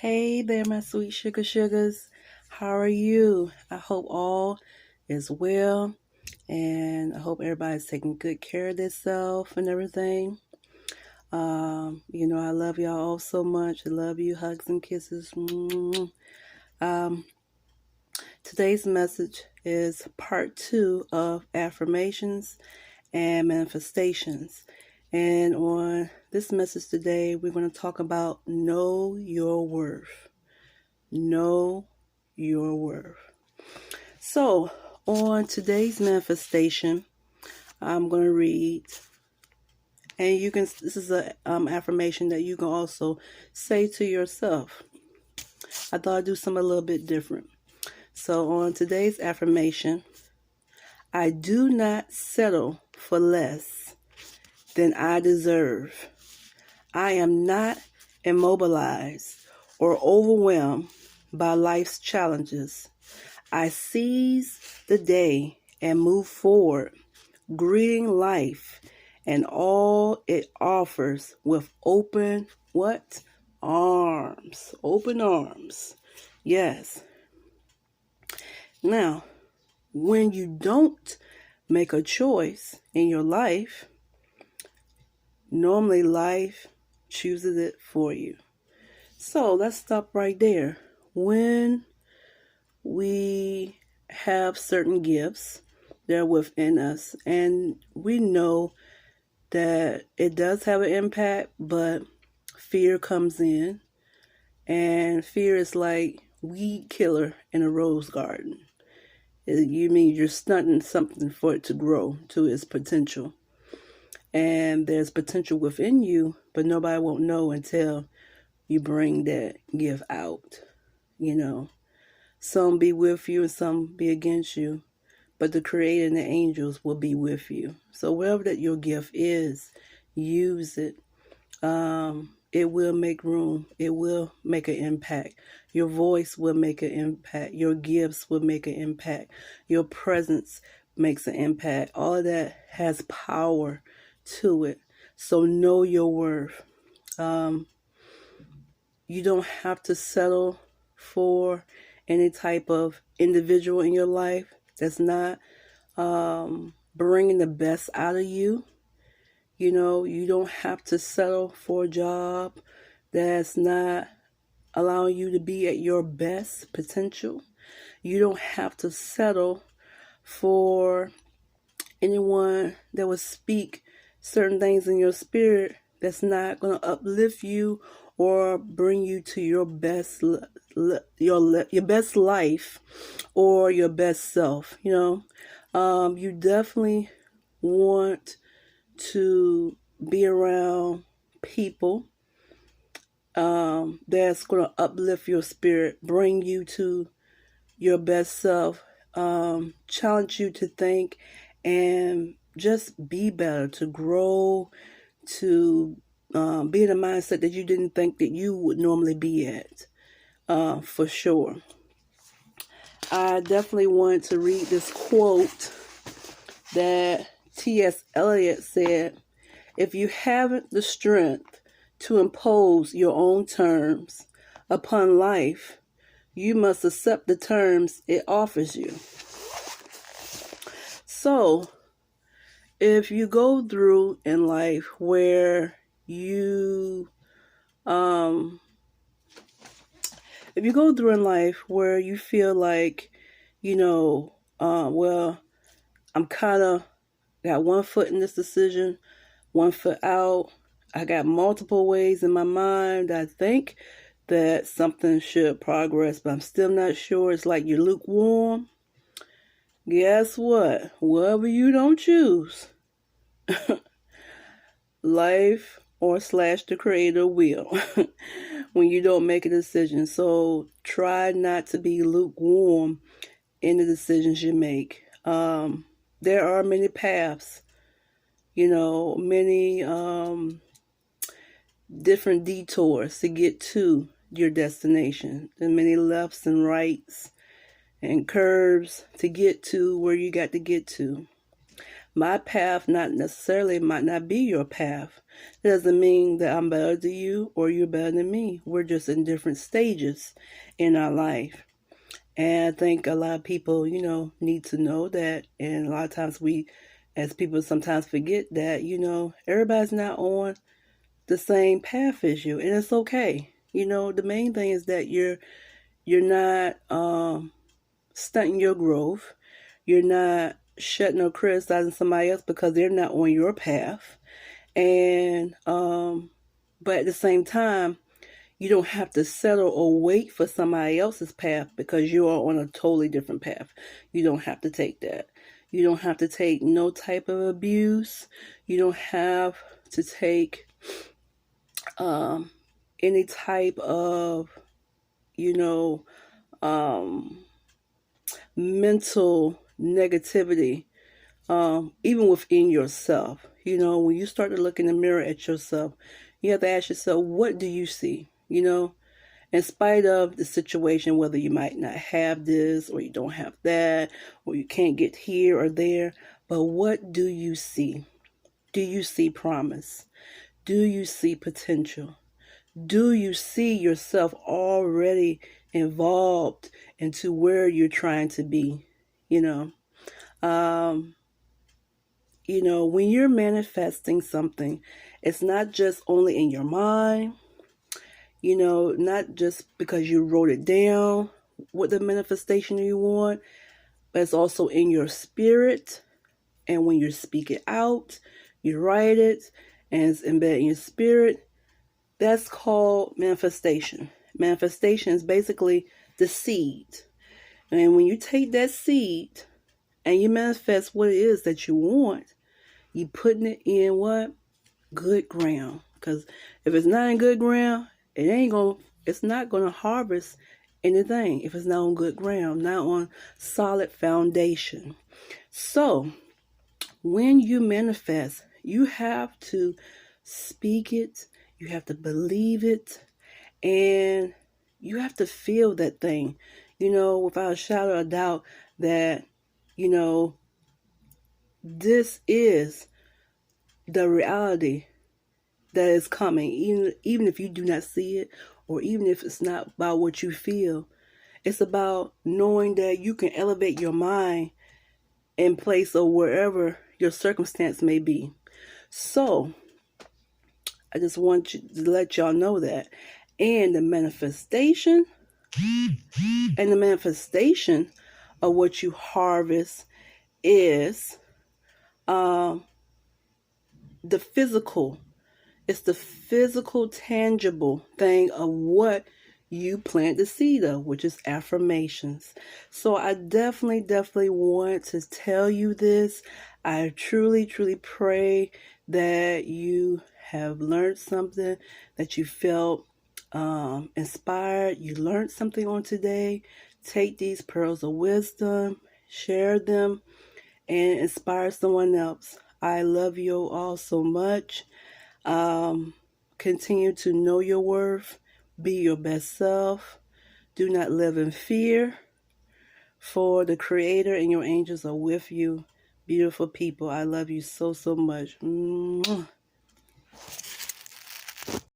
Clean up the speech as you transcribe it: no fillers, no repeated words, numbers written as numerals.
Hey there, my sweet sugars. How are you? I hope all is well, and I hope everybody's taking good care of themselves and everything. I love y'all all so much. I love you. Hugs and kisses. Um, Today's message is part two of affirmations and manifestations. And on this message today, we're going to talk about know your worth. Know your worth. So, on today's manifestation, I'm going to read, and this is an affirmation that you can also say to yourself. I thought I'd do something a little bit different. So, on today's affirmation, I do not settle for less than I deserve. I am not immobilized or overwhelmed by life's challenges. I seize the day and move forward, greeting life and all it offers with open arms. Open arms. Yes. Now, when you don't make a choice in your life, normally life chooses it for you. So let's stop right there. When we have certain gifts that are within us, and we know that it does have an impact, but fear comes in, and fear is like weed killer in a rose garden. You mean you're stunting something for it to grow to its potential. And there's potential within you, but nobody won't know until you bring that gift out. Some be with you and some be against you, but the Creator and the angels will be with you. So whatever that your gift is, use it. It will make room. It will make an impact. Your voice will make an impact. Your gifts will make an impact. Your presence makes an impact. All of that has power to it. So know your worth. You don't have to settle for any type of individual in your life that's not bringing the best out of you. You don't have to settle for a job that's not allowing you to be at your best potential. You don't have to settle for anyone that will speak certain things in your spirit that's not going to uplift you or bring you to your best your best life or your best self. You definitely want to be around people that's going to uplift your spirit, bring you to your best self, challenge you to think and just be better, to grow, to be in a mindset that you didn't think that you would normally be at, for sure. I definitely want to read this quote that T.S. Eliot said, "If you haven't the strength to impose your own terms upon life, you must accept the terms it offers you." So, if you go through in life where you feel like, well, I'm kind of got one foot in this decision, one foot out. I got multiple ways in my mind. I think that something should progress, but I'm still not sure. It's like you're lukewarm. Guess what? Whatever you don't choose, life or / the Creator will when you don't make a decision. So try not to be lukewarm in the decisions you make. There are many paths, many different detours to get to your destination, and many lefts and rights and curves to get to where you got to get to. My path might not be your path, It doesn't mean that I'm better than you or you're better than me. We're just in different stages in our life. And I think a lot of people, need to know that. And a lot of times we, as people, sometimes forget that, everybody's not on the same path as you. And it's okay. The main thing is that you're not stunting your growth. You're not shutting or criticizing somebody else because they're not on your path. And but at the same time, you don't have to settle or wait for somebody else's path because you are on a totally different path. You don't have to take that. You don't have to take no type of abuse. You don't have to take any type of, you know, um, mental negativity, even within yourself. When you start to look in the mirror at yourself, you have to ask yourself, what do you see? In spite of the situation, whether you might not have this or you don't have that, or you can't get here or there, but what do you see? Do you see promise? Do you see potential? Do you see yourself already involved into where you're trying to be? You know, um, when you're manifesting something, it's not just only in your mind, not just because you wrote it down, what the manifestation you want, but it's also in your spirit. And when you speak it out, you write it, and it's embedded in your spirit. That's called manifestation. Manifestation is basically the seed. And when you take that seed and you manifest what it is that you want, you putting it in what? Good ground. Because if it's not in good ground, it's not gonna harvest anything if it's not on good ground, not on solid foundation. So when you manifest, you have to speak it, you have to believe it, and you have to feel that thing, without a shadow of doubt that, this is the reality that is coming, even if you do not see it, or even if it's not about what you feel. It's about knowing that you can elevate your mind in place of wherever your circumstance may be. So I just want you to let y'all know that. And the manifestation of what you harvest is the physical. It's the physical, tangible thing of what you plant the seed of, which is affirmations. So I definitely want to tell you this. I truly pray that you have learned something, that you felt inspired. You learned something on today. Take these pearls of wisdom, share them, and inspire someone else. I love you all so much. Continue to know your worth. Be your best self. Do not live in fear, for the Creator and your angels are with you. Beautiful people, I love you so much. Mwah.